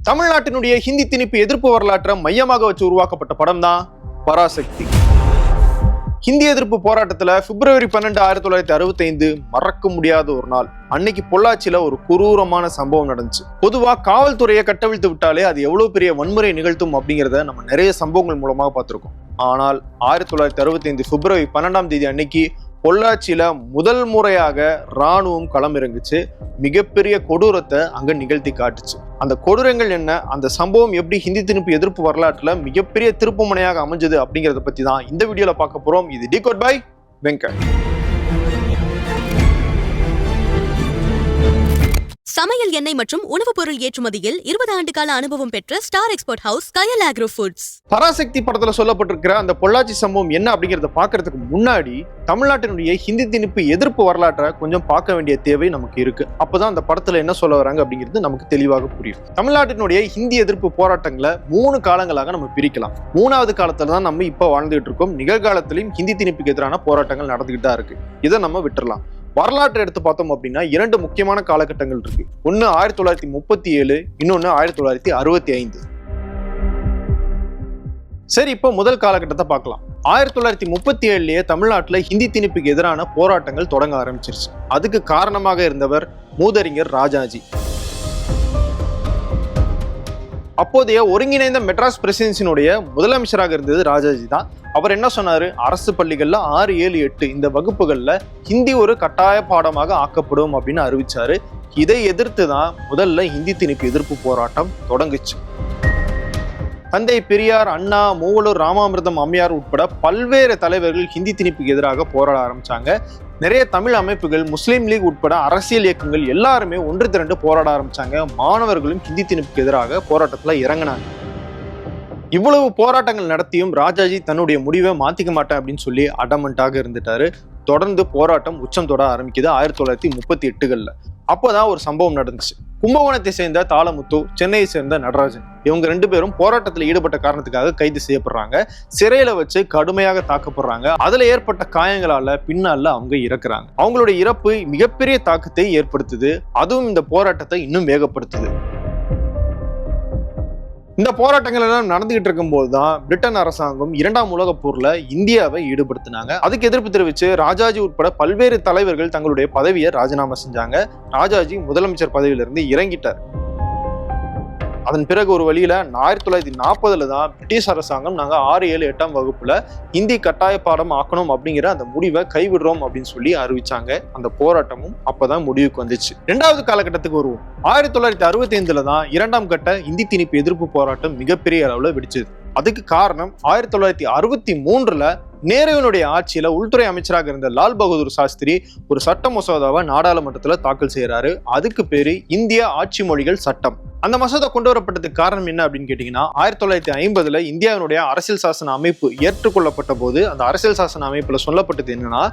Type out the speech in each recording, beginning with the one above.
தமிழ்நாட்டினுடைய ஹிந்தி திணிப்பு எதிர்ப்பு வரலாற்றை மையமாக வச்சு உருவாக்கப்பட்ட படம் தான் பராசக்தி. ஹிந்தி எதிர்ப்பு போராட்டத்துல பிப்ரவரி 12, 1965 மறக்க முடியாத ஒரு நாள். அன்னைக்கு பொள்ளாச்சியில ஒரு குரூரமான சம்பவம் நடந்துச்சு. பொதுவா காவல்துறையை கட்டவிழ்த்து விட்டாலே அது எவ்வளவு பெரிய வன்முறை நிகழ்த்தும் அப்படிங்கிறத நம்ம நிறைய சம்பவங்கள் மூலமாக பார்த்திருக்கோம். ஆனால் 1965 பிப்ரவரி 12 அன்னைக்கு பொள்ளாச்சியில முதல் முறையாக ராணுவம் களம் இறங்குச்சு. மிகப்பெரிய கொடூரத்தை அங்க நிகழ்த்தி காட்டுச்சு. அந்த கொடூரங்கள் என்ன, அந்த சம்பவம் எப்படி ஹிந்தி திணிப்பு எதிர்ப்பு வரலாற்றுல மிகப்பெரிய திருப்பு முனையாக அமைஞ்சது அப்படிங்கறத பத்தி தான் இந்த வீடியோல பார்க்க போறோம். இது டிகோட் பை வெங்கட். சமையல் எண்ணெய் மற்றும் உணவுப் பொருள் ஏற்றுமதியில் 20 ஆண்டு கால அனுபவம் பெற்ற ஸ்டார் எக்ஸ்போர்ட் ஹவுஸ் கயல் ஆக்ரோ ஃபுட்ஸ். பராசக்தி படத்துல சொல்லப்பட்டிருக்கிற அந்த பொள்ளாச்சி சம்பவம் என்ன அப்படிங்கறத பாக்குறதுக்கு முன்னாடி தமிழ்நாட்டினுடைய ஹிந்தி திணிப்பு எதிர்ப்பு வரலாற்றை கொஞ்சம் பார்க்க வேண்டிய தேவை நமக்கு இருக்கு. அப்பதான் அந்த படத்துல என்ன சொல்ல வராங்க அப்படிங்கிறது நமக்கு தெளிவாக புரியும். தமிழ்நாட்டினுடைய ஹிந்தி எதிர்ப்பு போராட்டங்களை 3 காலங்களாக நம்ம பிரிக்கலாம். 3வது காலத்துல தான் நம்ம இப்ப வாழ்ந்துகிட்டு இருக்கோம். நிகழ்காலத்திலையும் ஹிந்தி திணிப்புக்கு எதிரான போராட்டங்கள் நடந்துகிட்டு தான் இருக்கு. இதை நம்ம விட்டுறலாம். வரலாற்றை எடுத்து பார்த்தோம் அப்படின்னா 2 முக்கியமான காலகட்டங்கள் இருக்கு. ஒன்னு 1937, இன்னொன்னு 1965. சரி, இப்போ முதல் காலகட்டத்தை பார்க்கலாம். 1937லயே தமிழ்நாட்டுல ஹிந்தி திணிப்புக்கு எதிரான போராட்டங்கள் தொடங்க ஆரம்பிச்சிருச்சு. அதுக்கு காரணமாக இருந்தவர் மூதறிஞர் ராஜாஜி. அப்போதைய ஒருங்கிணைந்த மெட்ராஸ் பிரசிடென்சியினுடைய முதலமைச்சராக இருந்தது ராஜாஜி தான். அவர் என்ன சொன்னாரு, அரசு பள்ளிகள்ல 6, 7, 8 இந்த வகுப்புகள்ல ஹிந்தி ஒரு கட்டாய பாடமாக ஆக்கப்படும் அப்படின்னு அறிவிச்சாரு. இதை எதிர்த்து தான் முதல்ல ஹிந்தி திணிப்பு எதிர்ப்பு போராட்டம் தொடங்குச்சு. தந்தை பெரியார், அண்ணா, மூவலூர் ராமாமிர்தம் அம்மையார் உட்பட பல்வேறு தலைவர்கள் ஹிந்தி திணிப்புக்கு எதிராக போராட ஆரம்பிச்சாங்க. நிறைய தமிழ் அமைப்புகள், முஸ்லீம் லீக் உட்பட அரசியல் இயக்கங்கள் எல்லாருமே ஒன்று திரண்டு போராட ஆரம்பிச்சாங்க. மாணவர்களும் ஹிந்தி திணிப்புக்கு எதிராக போராட்டத்துல இறங்கினாங்க. இவ்வளவு போராட்டங்கள் நடத்தியும் ராஜாஜி தன்னுடைய முடிவை மாத்திக்க மாட்டேன் அப்படின்னு சொல்லி அடமண்டாக இருந்துட்டாரு. தொடர்ந்து போராட்டம் உச்சம் தொட ஆரம்பிக்குது 1938. அப்போதான் ஒரு சம்பவம் நடந்துச்சு. கும்பகோணத்தை சேர்ந்த தாளமுத்து, சென்னையை சேர்ந்த நடராஜன், இவங்க 2 பேரும் போராட்டத்தில் ஈடுபட்ட காரணத்துக்காக கைது செய்யப்படுறாங்க. சிறையில வச்சு கடுமையாக தாக்கப்படுறாங்க. அதுல ஏற்பட்ட காயங்களால பின்னால அவங்க இறக்குறாங்க. அவங்களுடைய இறப்பு மிகப்பெரிய தாக்கத்தை ஏற்படுத்துது. அதுவும் இந்த போராட்டத்தை இன்னும் வேகப்படுத்துது. இந்த போராட்டங்கள் எல்லாம் நடந்துகிட்டு இருக்கும் போதுதான் பிரிட்டன் அரசாங்கம் 2ஆம் உலகப் போர்ல இந்தியாவை ஈடுபடுத்தினாங்க. அதுக்கு எதிர்ப்பு தெரிவிச்சு ராஜாஜி உட்பட பல்வேறு தலைவர்கள் தங்களுடைய பதவியை ராஜினாமா செஞ்சாங்க. ராஜாஜி முதலமைச்சர் பதவியிலிருந்து இறங்கிட்டார். அதன் பிறகு ஒரு வழியில 1940 தான் பிரிட்டிஷ் அரசாங்கம் நாங்க 6, 7, 8ஆம் வகுப்புல ஹிந்தி கட்டாய பாடம் ஆக்கணும் அப்படிங்கிற அந்த முடிவை கைவிடுறோம் அப்படின்னு சொல்லி அறிவிச்சாங்க. அந்த போராட்டமும் அப்பதான் முடிவுக்கு வந்துச்சு. 2வது காலகட்டத்துக்கு வருவோம். 1965 தான் 2ஆம் கட்ட ஹிந்தி திணிப்பு எதிர்ப்பு போராட்டம் மிகப்பெரிய அளவுல வெடிச்சது. அதுக்கு காரணம் 1963 நேருவினுடைய ஆட்சியில உள்துறை அமைச்சராக இருந்த லால் பகதூர் சாஸ்திரி ஒரு சட்ட மசோதாவை நாடாளுமன்றத்துல தாக்கல் செய்யறாரு. அதுக்கு பேரு இந்திய ஆட்சி மொழிகள் சட்டம். அந்த மசோதா கொண்டு வரப்பட்டதுக்கு காரணம் என்ன அப்படின்னு கேட்டீங்கன்னா, 1950 இந்தியாவினுடைய அரசியல் சாசன அமைப்பு ஏற்றுக்கொள்ளப்பட்ட போது அந்த அரசியல் சாசன அமைப்புல சொல்லப்பட்டது என்னன்னா,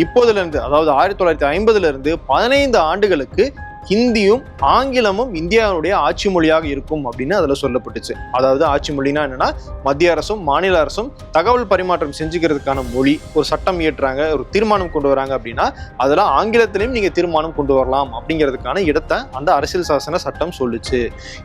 இப்போதுல இருந்து, அதாவது 1950 இருந்து 15 ஆண்டுகளுக்கு ஹிந்தியும் ஆங்கிலமும் இந்தியாவுடைய ஆட்சி மொழியாக இருக்கும் அப்படின்னு அதுல சொல்லப்பட்டுச்சு. அதாவது ஆட்சி மொழினா என்னன்னா, மத்திய அரசும் மாநில அரசும் தகவல் பரிமாற்றம் செஞ்சுக்கிறதுக்கான மொழி. ஒரு சட்டம் இயற்றுறாங்க, ஒரு தீர்மானம் கொண்டு வராங்க அப்படின்னா அதுல ஆங்கிலத்திலையும் நீங்க தீர்மானம் கொண்டு வரலாம் அப்படிங்கிறதுக்கான இடத்தை அந்த அரசியல் சாசன சட்டம் சொல்லுச்சு.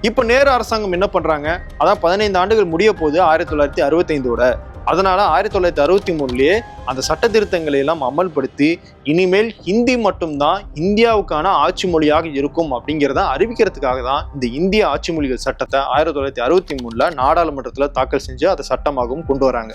இப்ப நேரு அரசாங்கம் என்ன பண்றாங்க, அதான் 15 ஆண்டுகள் முடிய போது 1965. அதனால 1963லயே அந்த சட்ட திருத்தங்களை எல்லாம் அமல்படுத்தி இனிமேல் ஹிந்தி மட்டும்தான் இந்தியாவுக்கான ஆட்சி மொழியாக இருக்கும் அப்படிங்கிறத அறிவிக்கிறதுக்காக தான் இந்த இந்திய ஆட்சி மொழிகள் சட்டத்தை 1963 நாடாளுமன்றத்துல தாக்கல் செஞ்சு அதை சட்டமாகவும் கொண்டு வராங்க.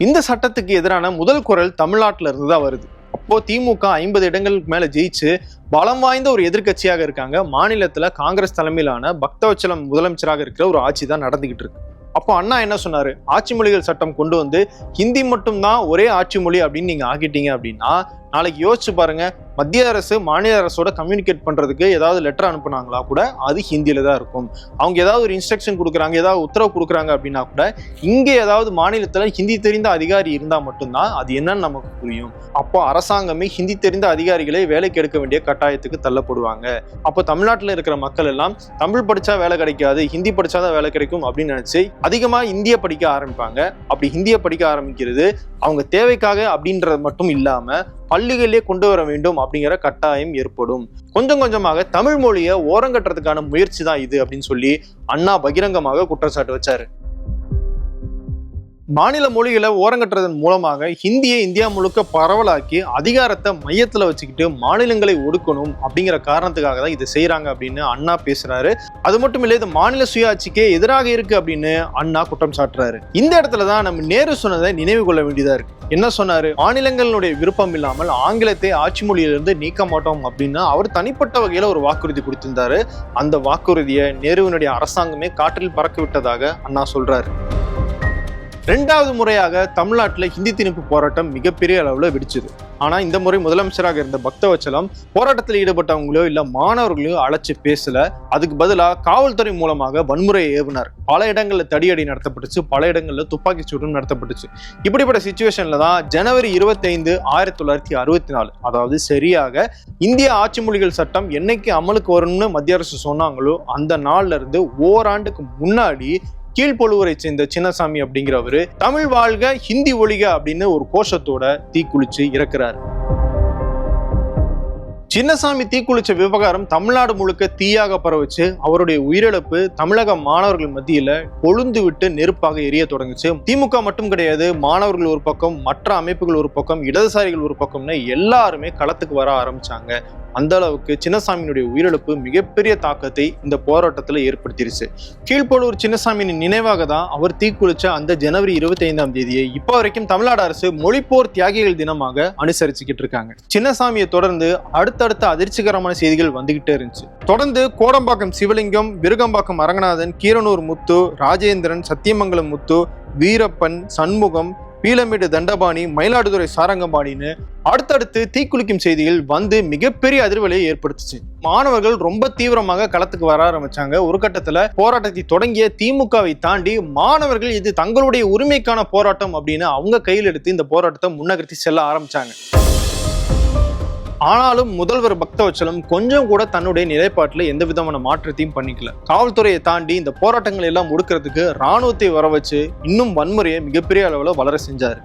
இந்த சட்டத்துக்கு எதிரான முதல் குரல் தமிழ்நாட்டுல இருந்து தான் வருது. அப்போ திமுக 50 இடங்களுக்கு மேல ஜெயிச்சு பலம் வாய்ந்த ஒரு எதிர்கட்சியாக இருக்காங்க. மாநிலத்துல காங்கிரஸ் தலைமையிலான பக்தவச்சலம் முதலமைச்சராக இருக்கிற ஒரு ஆட்சி தான் நடந்துகிட்டு இருக்கு. அப்போ அண்ணா என்ன சொன்னாரு, ஆட்சி மொழிகள் சட்டம் கொண்டு வந்து ஹிந்தி மட்டும்தான் ஒரே ஆட்சி மொழி அப்படின்னு நீங்க ஆக்கிட்டீங்க அப்படின்னா நாளைக்கு யோசிச்சு பாருங்க, மத்திய அரசு மாநில அரசோட கம்யூனிகேட் பண்றதுக்கு ஏதாவது லெட்டர் அனுப்புனாங்களா கூட அது ஹிந்தியில தான் இருக்கும். அவங்க ஏதாவது ஒரு இன்ஸ்ட்ரக்ஷன் கொடுக்குறாங்க, ஏதாவது உத்தரவு கொடுக்குறாங்க அப்படின்னா கூட இங்க ஏதாவது மாநிலத்துல ஹிந்தி தெரிந்த அதிகாரி இருந்தா மட்டும்தான் அது என்னன்னு நமக்கு புரியும். அப்போ அரசாங்கமே ஹிந்தி தெரிந்த அதிகாரிகளை வேலைக்கு எடுக்க வேண்டிய கட்டாயத்துக்கு தள்ளப்படுவாங்க. அப்போ தமிழ்நாட்டில் இருக்கிற மக்கள் எல்லாம் தமிழ் படிச்சா வேலை கிடைக்காது, ஹிந்தி படிச்சாதான் வேலை கிடைக்கும் அப்படின்னு நினைச்சு அதிகமா இந்திய படிக்க ஆரம்பிப்பாங்க. அப்படி ஹிந்தியை படிக்க ஆரம்பிக்கிறது அவங்க தேவைக்காக அப்படின்றது மட்டும் இல்லாம பள்ளிகளிலே கொண்டு வர வேண்டும் அப்படிங்கிற கட்டாயம் ஏற்படும். கொஞ்சம் கொஞ்சமாக தமிழ் மொழியை ஓரங்கட்டுறதுக்கான முயற்சி தான் இது அப்படின்னு சொல்லி அண்ணா பகிரங்கமாக குற்றச்சாட்டு வச்சாரு. மாநில மொழிகளை ஓரங்கட்டுறதன் மூலமாக ஹிந்தியை இந்தியா முழுக்க பரவலாக்கி அதிகாரத்தை மையத்துல வச்சுக்கிட்டு மாநிலங்களை ஒடுக்கணும் அப்படிங்கிற காரணத்துக்காக தான் இதை செய்யறாங்க அப்படின்னு அண்ணா பேசுறாரு. அது மட்டும் இல்ல, இது மாநில சுயாட்சிக்கே எதிராக இருக்கு அப்படின்னு அண்ணா குற்றம் சாட்டுறாரு. இந்த இடத்துலதான் நம்ம நேரு சொன்னதை நினைவு கொள்ள வேண்டியதா இருக்கு. என்ன சொன்னாரு? மாநிலங்களுடைய விருப்பம் இல்லாமல் ஆங்கிலத்தை ஆட்சி மொழியிலிருந்து நீக்க மாட்டோம் அப்படின்னு அவர் தனிப்பட்ட வகையில ஒரு வாக்குறுதி கொடுத்திருந்தாரு. அந்த வாக்குறுதியை நேருவினுடைய அரசாங்கமே காற்றில் பறக்க விட்டதாக அண்ணா சொல்றாரு. 2வது முறையாக தமிழ்நாட்டில் ஹிந்தி திணிப்பு போராட்டம் மிகப்பெரிய அளவுல வெடிச்சது. ஆனா இந்த முறை முதலமைச்சராக இருந்த பக்தவச்சலம் போராட்டத்தில் ஈடுபட்டவங்களோ இல்ல மாணவர்களையோ அழைச்சு பேசல. அதுக்கு பதிலாக காவல்துறை மூலமாக வன்முறையை ஏவினார். பல இடங்கள்ல தடியடி நடத்தப்பட்டுச்சு, பல இடங்கள்ல துப்பாக்கி சூடும் நடத்தப்பட்டுச்சு. இப்படிப்பட்ட சிச்சுவேஷன்ல தான் ஜனவரி 25, 1964, அதாவது சரியாக இந்திய ஆட்சி மொழிகள் சட்டம் என்னைக்கு அமலுக்கு வரும்னு மத்திய அரசு சொன்னாங்களோ அந்த நாள்ல இருந்து ஓராண்டுக்கு முன்னாடி கீழ்பொழுவரை சேர்ந்த சின்னசாமி அப்படிங்கிறவரு தமிழ் வாழ்க ஹிந்தி ஒழிக அப்படின்னு ஒரு கோஷத்தோட தீக்குளிச்சு இறக்குறாரு. சின்னசாமி தீக்குளிச்ச விவகாரம் தமிழ்நாடு முழுக்க தீயாக பரவச்சு. அவருடைய உயிரிழப்பு தமிழக மாணவர்கள் மத்தியில கொழுந்து விட்டு நெருப்பாக எரிய தொடங்குச்சு. திமுக மட்டும் கிடையாது, மாணவர்கள் ஒரு பக்கம், மற்ற அமைப்புகள் ஒரு பக்கம், இடதுசாரிகள் ஒரு பக்கம்னு எல்லாருமே களத்துக்கு வர ஆரம்பிச்சாங்க. அந்த அளவுக்கு சின்னசாமியினுடைய உயிரிழப்பு மிகப்பெரிய தாக்கத்தை இந்த போராட்டத்துல ஏற்படுத்திருச்சு. கீழ்பொழுவூர் சின்னசாமியின் நினைவாக தான் அவர் தீக்குளிச்ச அந்த ஜனவரி 25ஆம் தேதியை இப்போ வரைக்கும் தமிழ்நாடு அரசு மொழிப்போர் தியாகிகள் தினமாக அனுசரிச்சுக்கிட்டு இருக்காங்க. சின்னசாமியை தொடர்ந்து அடுத்தடுத்த அதிர்ச்சிகரமான செய்திகள் வந்துகிட்டே இருந்துச்சு. தொடர்ந்து கோடம்பாக்கம் சிவலிங்கம், விருகம்பாக்கம் அரங்கநாதன், கீரனூர் முத்து, ராஜேந்திரன், சத்தியமங்கலம் முத்து, வீரப்பன், சண்முகம், பீளமேடு தண்டபாணி, மயிலாடுதுறை சாரங்கபாணின்னு அடுத்தடுத்து தீக்குளிக்கும் செய்திகள் வந்து மிகப்பெரிய அதிர்வலையை ஏற்படுத்துச்சு. மாணவர்கள் ரொம்ப தீவிரமாக களத்துக்கு வர ஆரம்பிச்சாங்க. ஒரு கட்டத்துல போராட்டத்தை தொடங்கிய திமுகவை தாண்டி மாணவர்கள் இது தங்களுடைய உரிமைக்கான போராட்டம் அப்படின்னு அவங்க கையில் எடுத்து இந்த போராட்டத்தை முன்னகர்த்தி செல்ல ஆரம்பிச்சாங்க. ஆனாலும் முதல்வர் பக்தவச்சலம் கொஞ்சம் கூட தன்னுடைய நிலைப்பாட்டில் எந்த விதமான மாற்றத்தையும் பண்ணிக்கல. காவல்துறையை தாண்டி இந்த போராட்டங்கள் எல்லாம் முடுக்கிறதுக்கு ராணுவத்தை வர வச்சு இன்னும் வன்முறையை மிகப்பெரிய அளவில் வளர செஞ்சாரு.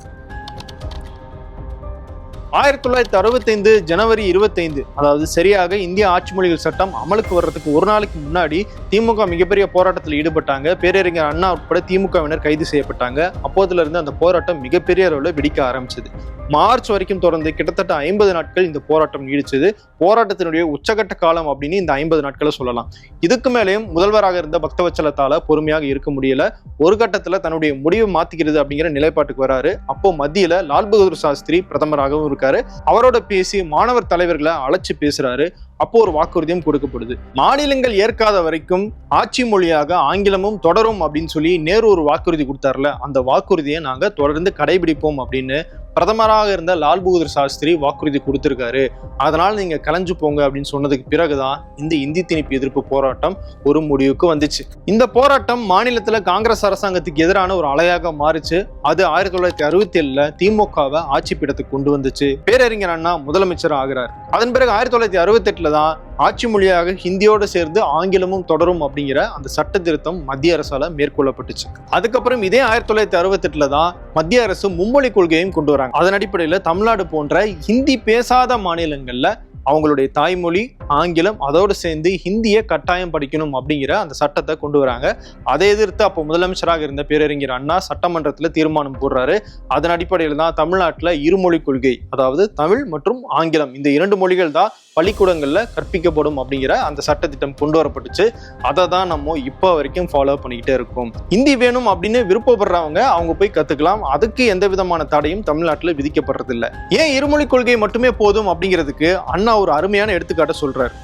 1965 ஜனவரி 25, அதாவது சரியாக இந்திய ஆட்சி மொழிகள் சட்டம் அமலுக்கு வர்றதுக்கு ஒரு நாளைக்கு முன்னாடி திமுக மிகப்பெரிய போராட்டத்தில் ஈடுபட்டாங்க. பேரறிஞர் அண்ணா உட்பட திமுகவினர் கைது செய்யப்பட்டாங்க. அப்போதுல இருந்து அந்த போராட்டம் மிகப்பெரிய அளவில் வெடிக்க ஆரம்பிச்சது. மார்ச் வரைக்கும் தொடர்ந்து கிட்டத்தட்ட 50 நாட்கள் இந்த போராட்டம் நீடிச்சது. போராட்டத்தினுடைய உச்சகட்ட காலம் அப்படின்னு இந்த 50 நாட்களை சொல்லலாம். இதுக்கு மேலேயும் முதல்வராக இருந்த பக்தவச்சலத்தால பொறுமையாக இருக்க முடியல. ஒரு கட்டத்துல தன்னுடைய முடிவை மாத்திக்கிறது அப்படிங்கிற நிலைப்பாட்டுக்கு வராரு. அப்போ மத்தியில லால் பகதூர் சாஸ்திரி பிரதமராகவும் இருக்காரு. அவரோட பேசி மாணவர் தலைவர்களை அழைச்சு பேசுறாரு. அப்போ ஒரு வாக்குறுதியும் கொடுக்கப்படுது. மாநிலங்கள் ஏற்காத வரைக்கும் ஆட்சி மொழியாக ஆங்கிலமும் தொடரும் அப்படின்னு சொல்லி நேரு ஒரு வாக்குறுதி கொடுத்தாருல, அந்த வாக்குறுதியை நாங்க தொடர்ந்து கடைபிடிப்போம் அப்படின்னு பிரதமராக இருந்த லால் பகதூர் சாஸ்திரி வாக்குறுதி கொடுத்திருக்காரு. அதனால நீங்க கலைஞ்சு போங்க அப்படின்னு சொன்னதுக்கு பிறகுதான் இந்த இந்தி திணிப்பு எதிர்ப்பு போராட்டம் ஒரு முடிவுக்கு வந்துச்சு. இந்த போராட்டம் மாநிலத்துல காங்கிரஸ் அரசாங்கத்துக்கு எதிரான ஒரு அலையாக மாறிச்சு. அது 1967 திமுகவை ஆட்சி பீடத்துக்கு கொண்டு வந்துச்சு. பேரறிஞர் அண்ணா முதலமைச்சர் ஆகிறார். அதன் பிறகு 1968 தான் ஆட்சி மொழியாக ஹிந்தியோடு சேர்ந்து ஆங்கிலமும் தொடரும் அப்படிங்கிற அந்த சட்ட திருத்தம் மத்திய அரசால மேற்கொள்ளப்பட்டுச்சு. அதுக்கப்புறம் இதே 1968 தான் மத்திய அரசு மும்மொழி கொள்கையும் கொண்டு வராங்க. அதன் அடிப்படையில் தமிழ்நாடு போன்ற ஹிந்தி பேசாத மாநிலங்கள்ல அவங்களுடைய தாய்மொழி ஆங்கிலம் அதோடு சேர்ந்து ஹிந்தியை கட்டாயம் படிக்கணும் அப்படிங்கிற அந்த சட்டத்தை கொண்டு வராங்க. அதை எதிர்த்து அப்போ முதலமைச்சராக இருந்த பேரறிஞர் அண்ணா சட்டமன்றத்தில் தீர்மானம் போடுறாரு. அதன் அடிப்படையில் தான் தமிழ்நாட்டில் இருமொழி கொள்கை, அதாவது தமிழ் மற்றும் ஆங்கிலம் இந்த 2 மொழிகள் தான் பள்ளிக்கூடங்கள்ல கற்பிக்கப்படும் அப்படிங்கிற அந்த சட்டத்திட்டம் கொண்டு வரப்பட்டுச்சு. அதை தான் நம்ம இப்போ வரைக்கும் ஃபாலோ பண்ணிக்கிட்டே இருக்கோம். ஹிந்தி வேணும் அப்படின்னு விருப்பப்படுறவங்க அவங்க போய் கத்துக்கலாம். அதுக்கு எந்த விதமான தடையும் தமிழ்நாட்டில் விதிக்கப்படுறதில்லை. ஏன் இருமொழி கொள்கை மட்டுமே போதும் அப்படிங்கிறதுக்கு அண்ணா ஒரு அருமையான எடுத்துக்காட்ட சொல்றாரு.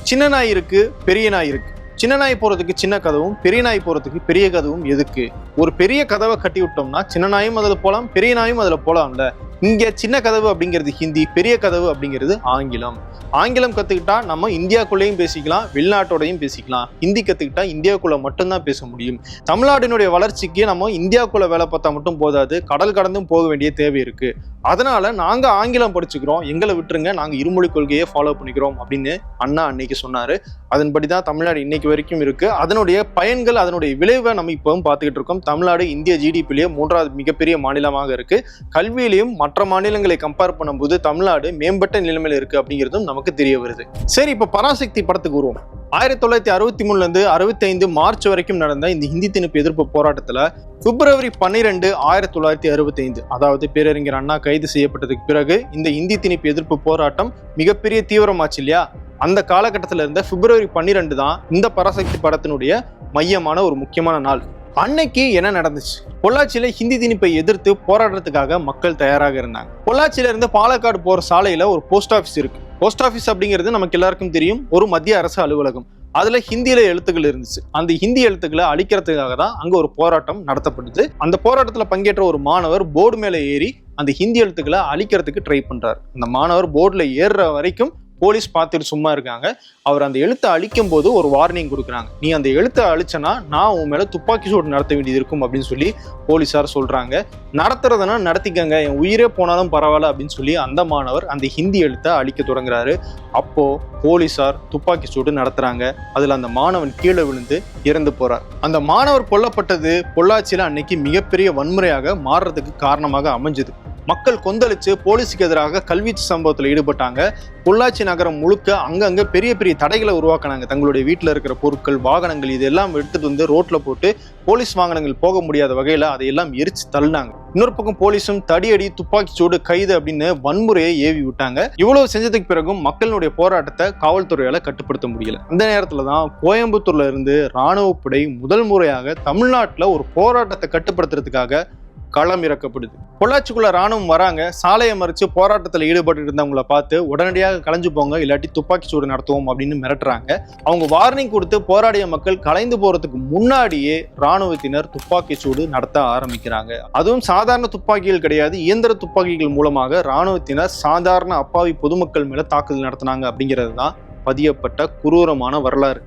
சின்ன நாய் இருக்கு, பெரிய நாய் இருக்கு. சின்ன நாய் போறதுக்கு சின்ன கதவும் பெரிய நாய் போறதுக்கு பெரிய கதவும் எதுக்கு? ஒரு பெரிய கதவை கட்டி விட்டோம்னா சின்ன நாயும் அதுல போலாம், பெரிய நாயும் அதுல போலாம்ல. இங்க சின்ன கதவு அப்படிங்கிறது ஹிந்தி, பெரிய கதவு அப்படிங்கிறது ஆங்கிலம். ஆங்கிலம் கத்துக்கிட்டா நம்ம இந்தியாக்குள்ளேயும் பேசிக்கலாம், வெளிநாட்டோடையும் பேசிக்கலாம். ஹிந்தி கத்துக்கிட்டா இந்தியாவுக்குள்ள மட்டும்தான் பேச முடியும். தமிழ்நாட்டினுடைய வளர்ச்சிக்கு நம்ம இந்தியாவுக்குள்ள வேலை பார்த்தா மட்டும் போதாது, கடல் கடந்தும் போக வேண்டிய தேவை இருக்கு. அதனால நாங்க ஆங்கிலம் படிச்சுக்கிறோம், எங்களை விட்டுருங்க, நாங்க இருமொழி கொள்கையை ஃபாலோ பண்ணிக்கிறோம் அப்படின்னு அண்ணா அன்னைக்கு சொன்னாரு. அதன்படிதான் தமிழ்நாடு இன்னைக்கு வரைக்கும் இருக்கு. அதனுடைய பயன்கள், அதனுடைய விளைவை நம்ம இப்பவும் பார்த்துக்கிட்டு இருக்கோம். தமிழ்நாடு இந்திய ஜிடிபிலேயே 3வது மிகப்பெரிய மாநிலமாக இருக்கு. கல்வியிலையும் மற்ற மற்ற மாநிலங்களை கம்பேர் பண்ணும்போது தமிழ்நாடு மேம்பட்ட நிலைமையில இருக்கு அப்படிங்கிறதும் நமக்கு தெரிய வருது. சரி, இப்ப பராசக்தி படத்துக்கு வருவோம். 1963 65 மார்ச் வரைக்கும் நடந்த இந்த ஹிந்தி திணிப்பு எதிர்ப்பு போராட்டத்துல பிப்ரவரி 12, 1965, அதாவது பேரறிஞர் அண்ணா கைது செய்யப்பட்டதுக்கு பிறகு இந்த ஹிந்தி திணிப்பு எதிர்ப்பு போராட்டம் மிகப்பெரிய தீவிரமாச்சு இல்லையா? அந்த காலகட்டத்தில் இருந்த பிப்ரவரி 12 தான் இந்த பராசக்தி படத்தினுடைய மையமான ஒரு முக்கியமான நாள். அன்னைக்கு என்ன நடந்துச்சு? பொள்ளாச்சியில ஹிந்தி திணிப்பை எதிர்த்து போராடுறதுக்காக மக்கள் தயாராக இருந்தாங்க. பொள்ளாச்சியில இருந்து பாலக்காடு போற சாலையில ஒரு போஸ்ட் ஆஃபீஸ் இருக்கு. போஸ்ட் ஆஃபீஸ் அப்படிங்கிறது நமக்கு எல்லாருக்கும் தெரியும், ஒரு மத்திய அரசு அலுவலகம். அதுல ஹிந்தியில எழுத்துக்கள் இருந்துச்சு. அந்த ஹிந்தி எழுத்துக்களை அழிக்கிறதுக்காக தான் அங்க ஒரு போராட்டம் நடத்தப்பட்டது. அந்த போராட்டத்துல பங்கேற்ற ஒரு மாணவர் போர்டு மேல ஏறி அந்த ஹிந்தி எழுத்துக்களை அழிக்கிறதுக்கு ட்ரை பண்றாரு. அந்த மாணவர் போர்டுல ஏறுற வரைக்கும் போலீஸ் பார்த்துட்டு சும்மா இருக்காங்க. அவர் அந்த எழுத்தை அழிக்கும் போது ஒரு வார்னிங் கொடுக்குறாங்க. நீ அந்த எழுத்தை அழிச்சனா நான் உன் மேல துப்பாக்கி சூடு நடத்த வேண்டியது இருக்கும் அப்படின்னு சொல்லி போலீஸார் சொல்றாங்க. நடத்துறதுனா நடத்திக்கங்க, என் உயிரே போனாலும் பரவாயில்ல அப்படின்னு சொல்லி அந்த மாணவர் அந்த ஹிந்தி எழுத்தை அழிக்க தொடங்குறாரு. அப்போ போலீஸார் துப்பாக்கி சூடு நடத்துறாங்க. அதுல அந்த மாணவன் கீழே விழுந்து இறந்து போறார். அந்த மாணவர் கொல்லப்பட்டது பொள்ளாச்சியில அன்னைக்கு மிகப்பெரிய வன்முறையாக மாறுறதுக்கு காரணமாக அமைஞ்சது. மக்கள் கொந்தளிச்சு போலீஸுக்கு எதிராக கல்வீச்சு சம்பவத்தில் ஈடுபட்டாங்க. பொள்ளாச்சி நகரம் முழுக்க அங்கங்க பெரிய பெரிய தடைகளை உருவாக்கினாங்க. தங்களுடைய வீட்டில் இருக்கிற பொருட்கள், வாகனங்கள் இதெல்லாம் எடுத்துட்டு வந்து ரோட்ல போட்டு போலீஸ் வாகனங்கள் போக முடியாத வகையில அதையெல்லாம் எரிச்சு தள்ளினாங்க. இன்னொரு பக்கம் போலீஸும் தடியடி, துப்பாக்கி சூடு, கைது அப்படின்னு வன்முறையை ஏவி விட்டாங்க. இவ்வளவு செஞ்சதுக்கு பிறகும் மக்களுடைய போராட்டத்தை காவல்துறையால கட்டுப்படுத்த முடியல. அந்த நேரத்துல தான் கோயம்புத்தூர்ல இருந்து ராணுவப்படை முதல் முறையாக தமிழ்நாட்டுல ஒரு போராட்டத்தை கட்டுப்படுத்துறதுக்காக களம் இறக்கப்படுது. பொள்ளாச்சிக்குள்ள ராணுவம் வராங்க. சாலையை மறிச்சு போராட்டத்தில் ஈடுபட்டு இருந்தவங்களை பார்த்து உடனடியாக கலைஞ்சு போங்க, இல்லாட்டி துப்பாக்கி சூடு நடத்துவோம் அப்படின்னு மிரட்டுறாங்க. அவங்க வார்னிங் கொடுத்து போராடிய மக்கள் கலைந்து போறதுக்கு முன்னாடியே ராணுவத்தினர் துப்பாக்கி சூடு நடத்த ஆரம்பிக்கிறாங்க. அதுவும் சாதாரண துப்பாக்கிகள் கிடையாது, இயந்திர துப்பாக்கிகள் மூலமாக ராணுவத்தினர் சாதாரண அப்பாவி பொதுமக்கள் மேல தாக்குதல் நடத்தினாங்க அப்படிங்கிறது தான் பதியப்பட்ட குரூரமான வரலாறு.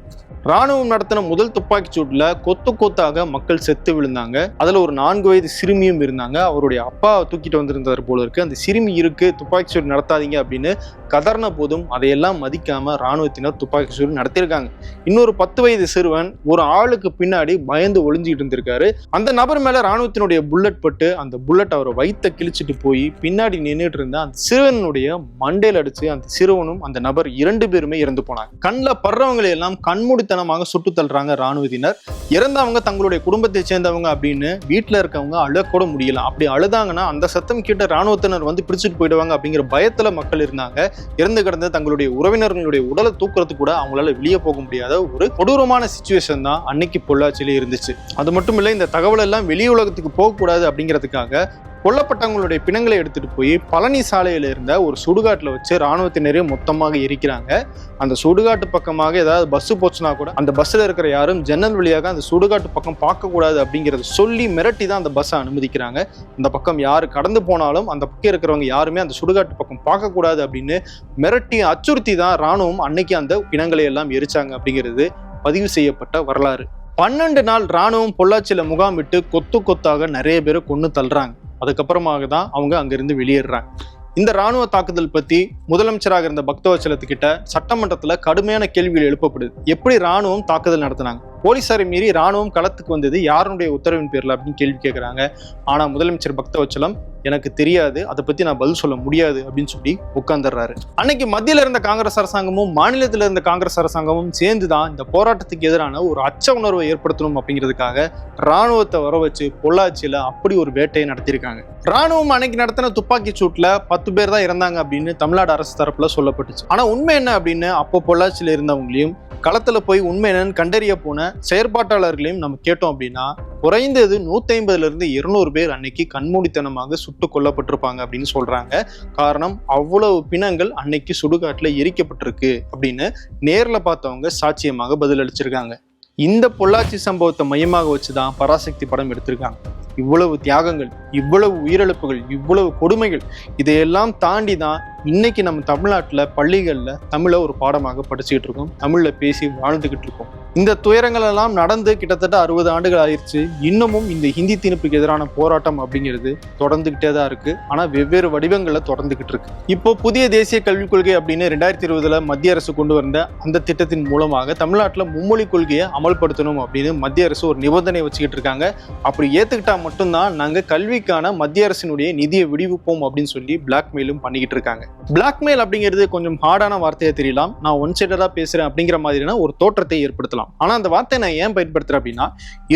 ராணுவம் நடத்தின முதல் துப்பாக்கி சூட்டுல கொத்து கொத்தாக மக்கள் செத்து விழுந்தாங்க. அதுல ஒரு 4 வயது சிறுமியும் இருந்தாங்க. அவருடைய அப்பா தூக்கிட்டு வந்திருந்தார் போல இருக்கு. அந்த சிறுமி இருக்கு, துப்பாக்கி சூடு நடத்தாதீங்க அப்படின்னு கதர்ன போதும் அதையெல்லாம் மதிக்காம ராணுவத்தினர் துப்பாக்கி சூடு நடத்திருக்காங்க. இன்னொரு 10 வயது சிறுவன் ஒரு ஆளுக்கு பின்னாடி பயந்து ஒளிஞ்சிட்டு இருந்திருக்காரு. அந்த நபர் மேல ராணுவத்தினுடைய புல்லட் பட்டு அந்த புல்லட் அவரை வயித்தை கிழிச்சிட்டு போய் பின்னாடி நின்றுட்டு இருந்த அந்த சிறுவனுடைய மண்டையில் அடிச்சு அந்த சிறுவனும் அந்த நபர் 2 பேருமே இறந்து போனாங்க. கண்ணில் படுறவங்களை எல்லாம் கண்மூடித்தனமாக சுட்டு தள்ளுறாங்க ராணுவத்தினர். இறந்தவங்க தங்களுடைய குடும்பத்தை சேர்ந்தவங்க அப்படின்னு வீட்டுல இருக்கவங்க அழக்கூட முடியல. அப்படி அழுதாங்கன்னா அந்த சத்தம் கேட்ட ராணுவத்தினர் வந்து பிடிச்சிட்டு போயிடுவாங்க அப்படிங்கிற பயத்துல மக்கள் இருந்தாங்க. இறந்து கிடந்த தங்களுடைய உறவினர்களுடைய உடலை தூக்குறதுக்கு கூட அவங்களால வெளியே போக முடியாத ஒரு கொடூரமான சிச்சுவேஷன் தான் அன்னைக்கு பொள்ளாச்சியில இருந்துச்சு. அது மட்டும் இல்லை, இந்த தகவல் எல்லாம் வெளி உலகத்துக்கு போகக்கூடாது அப்படிங்கிறதுக்காக கொல்லப்பட்டவங்களுடைய பிணங்களை எடுத்துட்டு போய் பழனி சாலையில இருந்த ஒரு சுடுகாட்டுல வச்சு ராணுவத்தினரே மொத்தமாக எரிக்கிறாங்க. அந்த சுடுகாட்டு பக்கமாக ஏதாவது பஸ் போச்சுன்னா கூட அந்த பஸ்ல இருக்கிற யாரும் ஜன்னல் வழியாக அந்த சுடுகாட்டு பக்கம் பார்க்க கூடாது அப்படிங்கறத சொல்லி மிரட்டி தான் அந்த பஸ்ஸை அனுமதிக்கிறாங்க. அந்த பக்கம் யாரு கடந்து போனாலும் அந்த பக்கம் இருக்கிறவங்க யாருமே அந்த சுடுகாட்டு பக்கம் பார்க்க கூடாது அப்படின்னு மிரட்டி அச்சுறுத்தி தான் ராணுவம் அன்னைக்கு அந்த பிணங்களை எல்லாம் எரிச்சாங்க அப்படிங்கிறது பதிவு செய்யப்பட்ட வரலாறு. 12 நாள் ராணுவம் பொள்ளாச்சியில முகாமிட்டு கொத்து கொத்தாக நிறைய பேரை கொன்னு தள்ளுறாங்க. அதுக்கப்புறமாக தான் அவங்க அங்கிருந்து வெளியேறாங்க. இந்த ராணுவ தாக்குதல் பத்தி முதலமைச்சராக இருந்த பக்தவச்சலத்துக்கிட்ட சட்டமன்றத்துல கடுமையான கேள்விகள் எழுப்பப்படுது. எப்படி ராணுவம் தாக்குதல் நடத்தினாங்க, போலீசாரை மீறி ராணுவம் களத்துக்கு வந்தது யாருடைய உத்தரவின் பேர்ல அப்படின்னு கேள்வி கேட்கிறாங்க. ஆனா முதலமைச்சர் பக்தவச்சலம் எனக்கு தெரியாது, அதை பத்தி நான் பதில் சொல்ல முடியாது அப்படின்னு சொல்லி உட்கார்ந்துடுறாரு. அன்னைக்கு மத்தியில இருந்த காங்கிரஸ் அரசாங்கமும் மாநிலத்தில் இருந்த காங்கிரஸ் அரசாங்கமும் சேர்ந்துதான் இந்த போராட்டத்துக்கு எதிரான ஒரு அச்ச உணர்வை ஏற்படுத்தணும் அப்படிங்கிறதுக்காக ராணுவத்தை வர வச்சு பொள்ளாச்சியில அப்படி ஒரு வேட்டையை நடத்தியிருக்காங்க. ராணுவம் அன்னைக்கு நடத்தின துப்பாக்கி சூட்ல 10 பேர் தான் இறந்தாங்க அப்படின்னு தமிழ்நாடு அரசு தரப்புல சொல்லப்பட்டுச்சு. ஆனா உண்மை என்ன அப்படின்னு அப்போ பொள்ளாச்சியில இருந்தவங்களையும் களத்துல போய் உண்மை என்னன்னு கண்டறிய போன செயற்பாட்டாளர்களையும் நம்ம கேட்டோம் அப்படின்னா குறைந்தது 150 to 200 பேர் அன்னைக்கு கண்மூடித்தனமாக சுட்டு கொல்லப்பட்டிருப்பாங்க அப்படின்னு சொல்றாங்க. காரணம், அவ்வளவு பிணங்கள் அன்னைக்கு சுடுகாட்டுல எரிக்கப்பட்டிருக்கு அப்படின்னு நேர்ல பார்த்தவங்க சாட்சியமாக பதிலளிச்சிருக்காங்க. இந்த பொள்ளாச்சி சம்பவத்தை மையமாக வச்சுதான் பராசக்தி படம் எடுத்திருக்காங்க. இவ்வளவு தியாகங்கள், இவ்வளவு உயிரிழப்புகள், இவ்வளவு கொடுமைகள், இதையெல்லாம் தாண்டி தான் இன்னைக்கு நம்ம தமிழ்நாட்டில் பள்ளிகளில் தமிழை ஒரு பாடமாக படிச்சுக்கிட்டு இருக்கோம், தமிழில் பேசி வாழ்ந்துகிட்டு இருக்கோம். இந்த துயரங்கள் எல்லாம் நடந்து கிட்டத்தட்ட 60 ஆண்டுகள் ஆயிடுச்சு. இன்னமும் இந்த ஹிந்தி திணிப்புக்கு எதிரான போராட்டம் அப்படிங்கிறது தொடர்ந்துகிட்டே தான் இருக்கு. ஆனா வெவ்வேறு வடிவங்கள்ல தொடர்ந்துகிட்டு இருக்கு. இப்போ புதிய தேசிய கல்விக் கொள்கை அப்படின்னு 2020 மத்திய அரசு கொண்டு வந்த அந்த திட்டத்தின் மூலமாக தமிழ்நாட்டில் மும்மொழி கொள்கையை அமல்படுத்தணும் அப்படின்னு மத்திய அரசு ஒரு நிபந்தனை வச்சுக்கிட்டு இருக்காங்க. அப்படி ஏத்துக்கிட்டா மட்டும்தான் நாங்க கல்வி கல்விக்கான மத்திய அரசினுடைய நிதியை விடுவிப்போம் அப்படின்னு சொல்லி பிளாக்மெயிலும் பண்ணிக்கிட்டு இருக்காங்க. பிளாக்மெயில் அப்படிங்கிறது கொஞ்சம் ஹார்டான வார்த்தையா தெரியலாம், நான் ஒன் சைடடா பேசுறேன் அப்படிங்கிற மாதிரியான ஒரு தோற்றத்தை ஏற்படுத்தலாம். ஆனா அந்த வார்த்தையை நான் ஏன் பயன்படுத்துறேன் அப்படின்னா,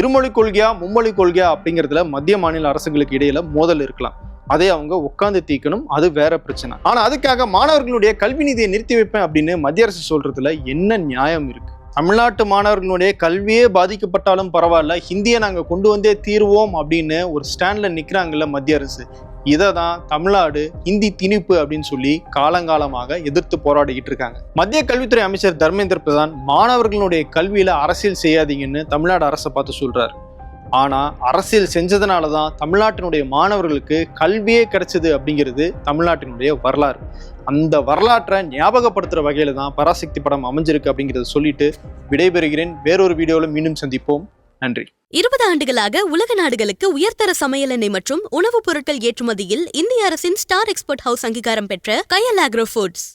இருமொழி கொள்கையா மும்மொழி கொள்கையா அப்படிங்கிறதுல மத்திய மாநில அரசுகளுக்கு இடையில மோதல் இருக்கலாம். அதை அவங்க உட்கார்ந்து தீக்கணும், அது வேற பிரச்சனை. ஆனா அதுக்காக மாணவர்களுடைய கல்வி நிதியை நிறுத்தி வைப்பேன் அப்படின்னு மத்திய அரசு சொல்றதுல என்ன நியாயம் இருக்கு? தமிழ்நாட்டு மாணவர்களுடைய கல்வியே பாதிக்கப்பட்டாலும் பரவாயில்ல, ஹிந்தியை நாங்க கொண்டு வந்தே தீர்வோம் அப்படின்னு ஒரு ஸ்டாண்ட்ல நிக்கிறாங்கல்ல மத்திய அரசு. இதை தான் தமிழ்நாடு ஹிந்தி திணிப்பு அப்படின்னு சொல்லி காலங்காலமாக எதிர்த்து போராடிக்கிட்டு இருக்காங்க. மத்திய கல்வித்துறை அமைச்சர் தர்மேந்திர பிரதான் மாணவர்களுடைய கல்வியில அரசியல் செய்யாதீங்கன்னு தமிழ்நாடு அரசை பார்த்து சொல்றாரு. ஆனா அரசியல் செஞ்சதுனாலதான் தமிழ்நாட்டினுடைய மாணவர்களுக்கு கல்வியே கிடைச்சது அப்படிங்கிறது தமிழ்நாட்டினுடைய வரலாறு. அந்த வரலாற்றை ஞாபகப்படுத்துற வகையில தான் பராசக்தி படம் அமைஞ்சிருக்கு அப்படிங்கிறத சொல்லிட்டு விடைபெறுகிறேன். வேறொரு வீடியோல மீண்டும் சந்திப்போம். நன்றி. 20 ஆண்டுகளாக உலக நாடுகளுக்கு உயர்தர சமையல் எண்ணெய் மற்றும் உணவுப் பொருட்கள் ஏற்றுமதியில் இந்திய அரசின் ஸ்டார் எக்ஸ்போர்ட் ஹவுஸ் அங்கீகாரம் பெற்ற கயல் ஆக்ரோ ஃபுட்ஸ்.